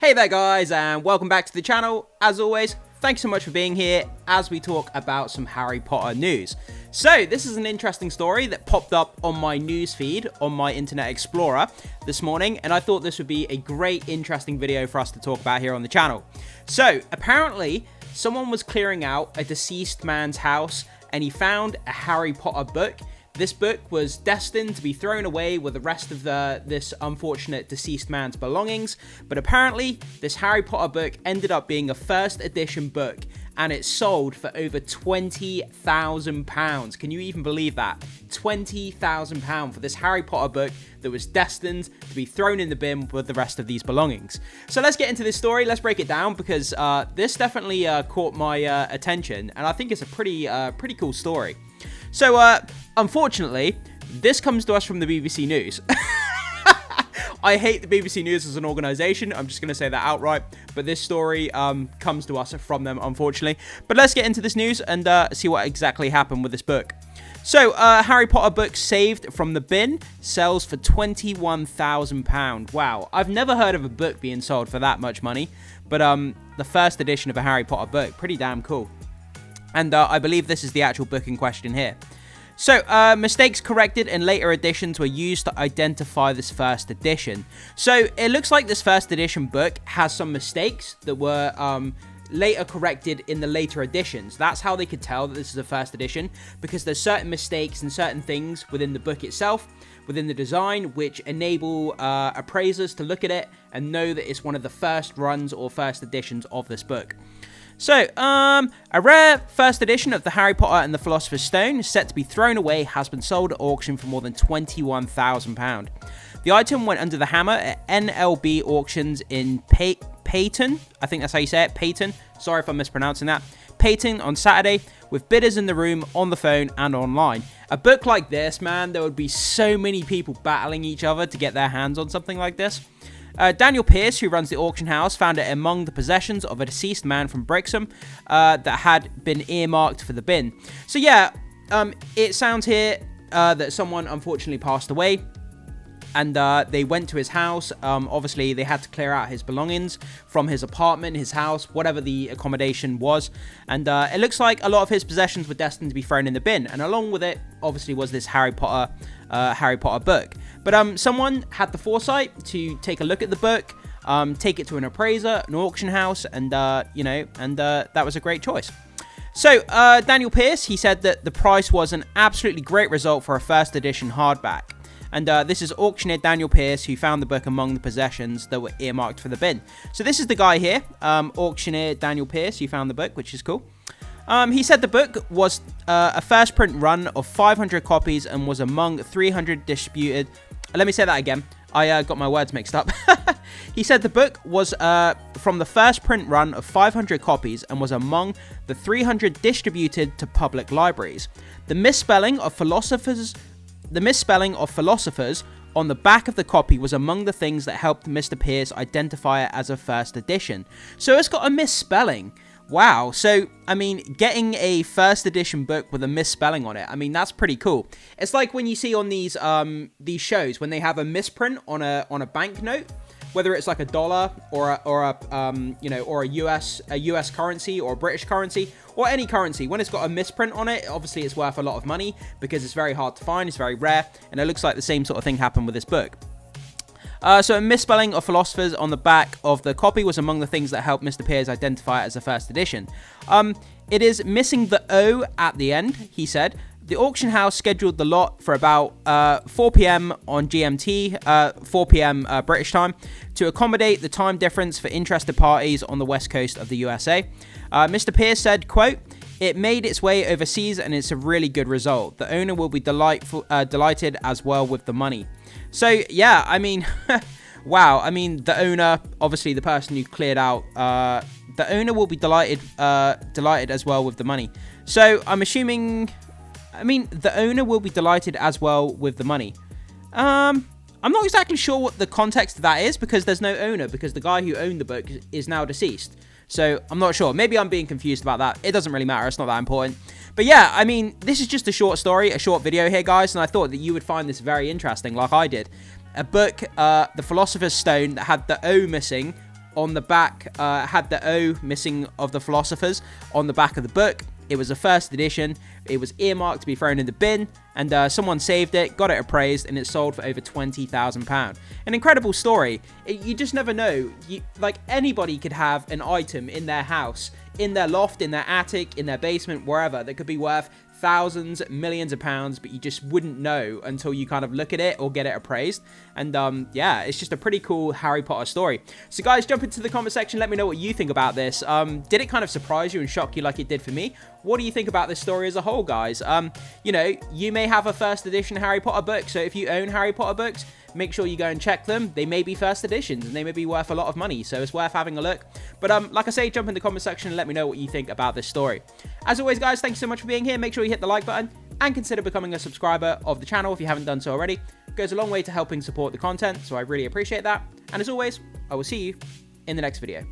Hey there guys, and welcome back to the channel. As always, thanks so much for being here as we talk about some Harry Potter news. So this is an interesting story that popped up on my news feed on my Internet Explorer this morning, and I thought this would be a great interesting video for us to talk about here on the channel. So apparently someone was clearing out a deceased man's house and he found a Harry Potter book. This book was destined to be thrown away with the rest of this unfortunate deceased man's belongings, but apparently this Harry Potter book ended up being a first edition book, and it sold for over £20,000. Can you even believe that? £20,000 for this Harry Potter book that was destined to be thrown in the bin with the rest of these belongings. So let's get into this story. Let's break it down because this definitely caught my attention, and I think it's a pretty cool story. So, unfortunately, this comes to us from the BBC News. I hate the BBC News as an organisation. I'm just going to say that outright. But this story comes to us from them, unfortunately. But let's get into this news and see what exactly happened with this book. So, Harry Potter book saved from the bin sells for £21,000. Wow, I've never heard of a book being sold for that much money. But the first edition of a Harry Potter book, pretty damn cool. And I believe this is the actual book in question here. So, mistakes corrected in later editions were used to identify this first edition. So, it looks like this first edition book has some mistakes that were later corrected in the later editions. That's how they could tell that this is a first edition, because there's certain mistakes and certain things within the book itself, within the design, which enable appraisers to look at it and know that it's one of the first runs or first editions of this book. So, a rare first edition of the Harry Potter and the Philosopher's Stone, set to be thrown away, has been sold at auction for more than £21,000. The item went under the hammer at NLB auctions in Payton. I think that's how you say it, Payton. Sorry if I'm mispronouncing that. Payton on Saturday, with bidders in the room, on the phone, and online. A book like this, man, there would be so many people battling each other to get their hands on something like this. Daniel Pierce, who runs the auction house, found it among the possessions of a deceased man from Brixham that had been earmarked for the bin. So yeah, it sounds here that someone unfortunately passed away, and they went to his house. Obviously, they had to clear out his belongings from his apartment, his house, whatever the accommodation was. And it looks like a lot of his possessions were destined to be thrown in the bin. And along with it, obviously, was this Harry Potter book. But someone had the foresight to take a look at the book, take it to an appraiser, an auction house, and that was a great choice. So, Daniel Pierce, he said that the price was an absolutely great result for a first edition hardback. And this is auctioneer Daniel Pierce, who found the book among the possessions that were earmarked for the bin. So this is the guy here, auctioneer Daniel Pierce, who found the book, which is cool. He said the book was a first print run of 500 copies and was among 300 distributed. Let me say that again. I got my words mixed up. He said the book was from the first print run of 500 copies and was among the 300 distributed to public libraries. The misspelling of philosophers on the back of the copy was among the things that helped Mr. Pierce identify it as a first edition. So it's got a misspelling. Wow. So, I mean, getting a first edition book with a misspelling on it, I mean, that's pretty cool. It's like when you see on these shows when they have a misprint on a banknote, whether it's like a dollar or a US currency or a British currency or any currency. When it's got a misprint on it, obviously it's worth a lot of money because it's very hard to find, it's very rare, and it looks like the same sort of thing happened with this book. So a misspelling of philosophers on the back of the copy was among the things that helped Mr. Pierce identify it as a first edition. It is missing the O at the end, he said. The auction house scheduled the lot for about 4 p.m. on GMT, 4 p.m. British time, to accommodate the time difference for interested parties on the west coast of the USA. Mr. Pierce said, quote, "It made its way overseas and it's a really good result. The owner will be delighted as well with the money." So, yeah, I mean, wow. I mean, the owner, obviously the person who cleared out, the owner will be delighted as well with the money. So, I'm assuming... I mean, the owner will be delighted as well with the money. I'm not exactly sure what the context of that is because there's no owner, because the guy who owned the book is now deceased. So I'm not sure. Maybe I'm being confused about that. It doesn't really matter. It's not that important. But yeah, I mean, this is just a short story, a short video here, guys. And I thought that you would find this very interesting, like I did. A book, The Philosopher's Stone, that had the O missing on the back had the O missing of the Philosophers on the back of the book. It was a first edition. It was earmarked to be thrown in the bin, and someone saved it, got it appraised, and it sold for over £20,000. An incredible story. You just never know. Like, anybody could have an item in their house, in their loft, in their attic, in their basement, wherever, that could be worth thousands, millions of pounds, but you just wouldn't know until you kind of look at it or get it appraised. And yeah, it's just a pretty cool Harry Potter story. So guys, jump into the comment section, let me know what you think about this. Did it kind of surprise you and shock you like it did for me? What do you think about this story as a whole, guys? You know, you may have a first edition Harry Potter book, so if you own Harry Potter books, make sure you go and check them. They may be first editions and they may be worth a lot of money, so it's worth having a look. But like I say, jump in the comment section and let me know what you think about this story. As always, guys, thank you so much for being here. Make sure you hit the like button and consider becoming a subscriber of the channel if you haven't done so already. It goes a long way to helping support the content, so I really appreciate that. And as always, I will see you in the next video.